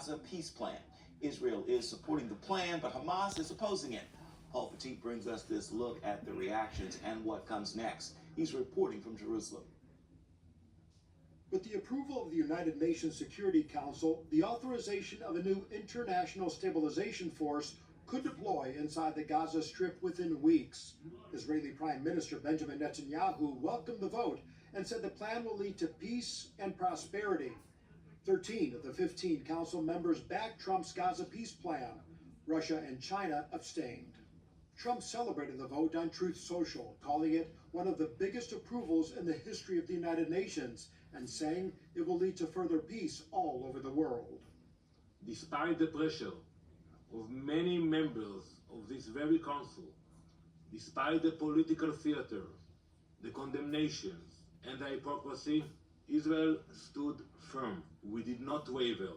Gaza peace plan. Israel is supporting the plan, but Hamas is opposing it. Paul Petit brings us this look at the reactions and what comes next. He's reporting from Jerusalem. With the approval of the United Nations Security Council, the authorization of a new international stabilization force could deploy inside the Gaza Strip within weeks. Israeli Prime Minister Benjamin Netanyahu welcomed the vote and said the plan will lead to peace and prosperity. 13 of the 15 council members backed Trump's Gaza peace plan. Russia and China abstained. Trump celebrated the vote on Truth Social, calling it one of the biggest approvals in the history of the United Nations, and saying it will lead to further peace all over the world. Despite the pressure of many members of this very council, despite the political theater, the condemnations, and the hypocrisy, Israel stood firm. We did not waver.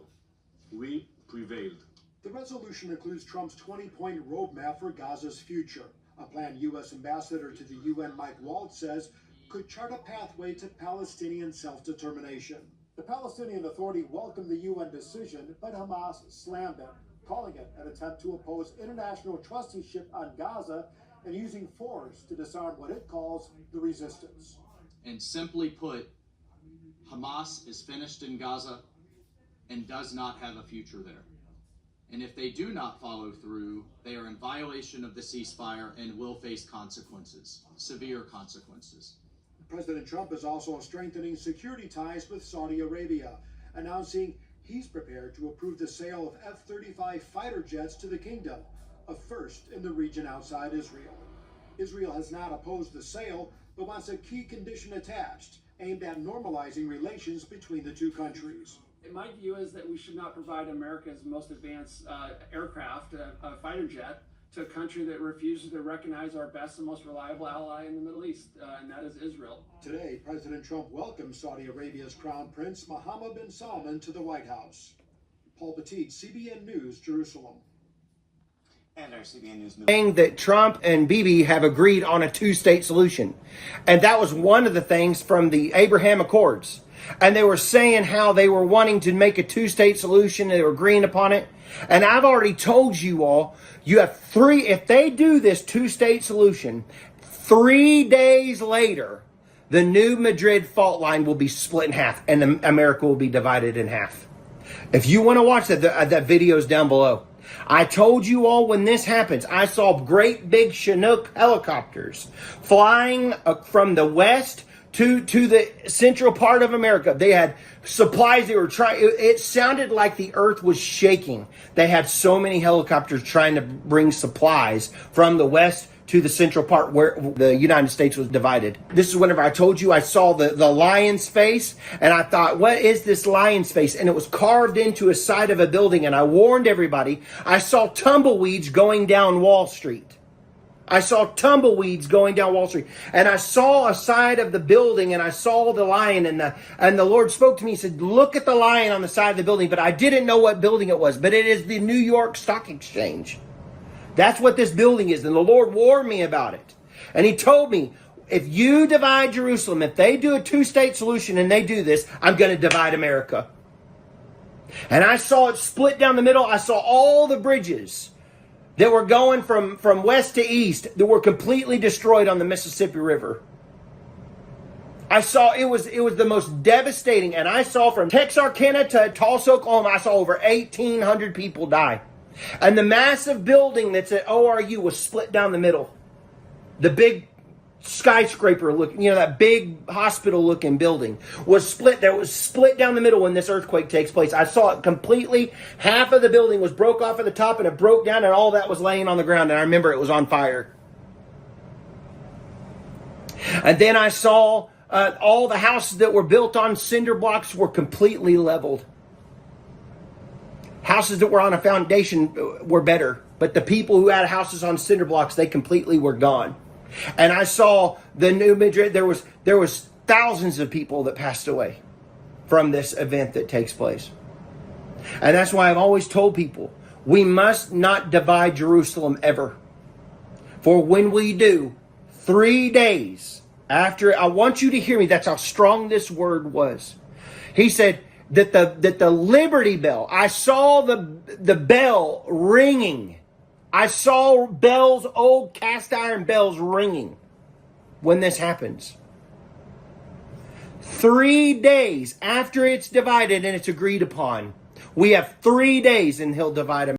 We prevailed. The resolution includes Trump's 20-point roadmap for Gaza's future, a plan U.S. Ambassador to the UN Mike Waltz says could chart a pathway to Palestinian self-determination. The Palestinian Authority welcomed the UN decision, but Hamas slammed it, calling it an attempt to oppose international trusteeship on Gaza and using force to disarm what it calls the resistance. And simply put, Hamas is finished in Gaza and does not have a future there. And if they do not follow through, they are in violation of the ceasefire and will face consequences, severe consequences. President Trump is also strengthening security ties with Saudi Arabia, announcing he's prepared to approve the sale of F-35 fighter jets to the kingdom, a first in the region outside Israel. Israel has not opposed the sale, but wants a key condition attached, aimed at normalizing relations between the two countries. My view is that we should not provide America's most advanced aircraft, a fighter jet, to a country that refuses to recognize our best and most reliable ally in the Middle East, and that is Israel. Today, President Trump welcomed Saudi Arabia's Crown Prince Mohammed bin Salman to the White House. Paul Petit, CBN News, Jerusalem. And our CBN News saying that Trump and Bibi have agreed on a two-state solution. And that was one of the things from the Abraham Accords. And they were saying how they were wanting to make a two-state solution. They were agreeing upon it. And I've already told you all, you have if they do this two-state solution, 3 days later, the new Madrid fault line will be split in half and America will be divided in half. If you want to watch that video is down below. I told you all when this happens, I saw great big Chinook helicopters flying from the west to the central part of America. They had supplies. They were it sounded like the earth was shaking. They had so many helicopters trying to bring supplies from the west to the central part where the United States was divided. This is whenever I told you I saw the lion's face, and I thought, what is this lion's face? And it was carved into a side of a building, and I warned everybody, I saw tumbleweeds going down Wall Street. I saw tumbleweeds going down Wall Street, and I saw a side of the building, and I saw the lion, and the Lord spoke to me. He said, look at the lion on the side of the building, but I didn't know what building it was, but it is the New York Stock Exchange. That's what this building is, and the Lord warned me about it. And he told me, if you divide Jerusalem, if they do a two-state solution and they do this, I'm going to divide America. And I saw it split down the middle. I saw all the bridges that were going from west to east that were completely destroyed on the Mississippi River. I saw it was the most devastating. And I saw from Texarkana to Tulsa, Oklahoma, I saw over 1,800 people die. And the massive building that's at ORU was split down the middle. The big skyscraper looking, that big hospital looking building was split. That was split down the middle when this earthquake takes place. I saw it completely. Half of the building was broke off at the top and it broke down and all that was laying on the ground. And I remember it was on fire. And then I saw all the houses that were built on cinder blocks were completely leveled. Houses that were on a foundation were better, but the people who had houses on cinder blocks, they completely were gone. And I saw the new Madrid. There was thousands of people that passed away from this event that takes place. And that's why I've always told people, we must not divide Jerusalem ever. For when we do, 3 days after, I want you to hear me, that's how strong this word was. He said, that the Liberty Bell, I saw the bell ringing. I saw bells, old cast iron bells ringing when this happens. 3 days after it's divided and it's agreed upon, we have 3 days and he'll divide them.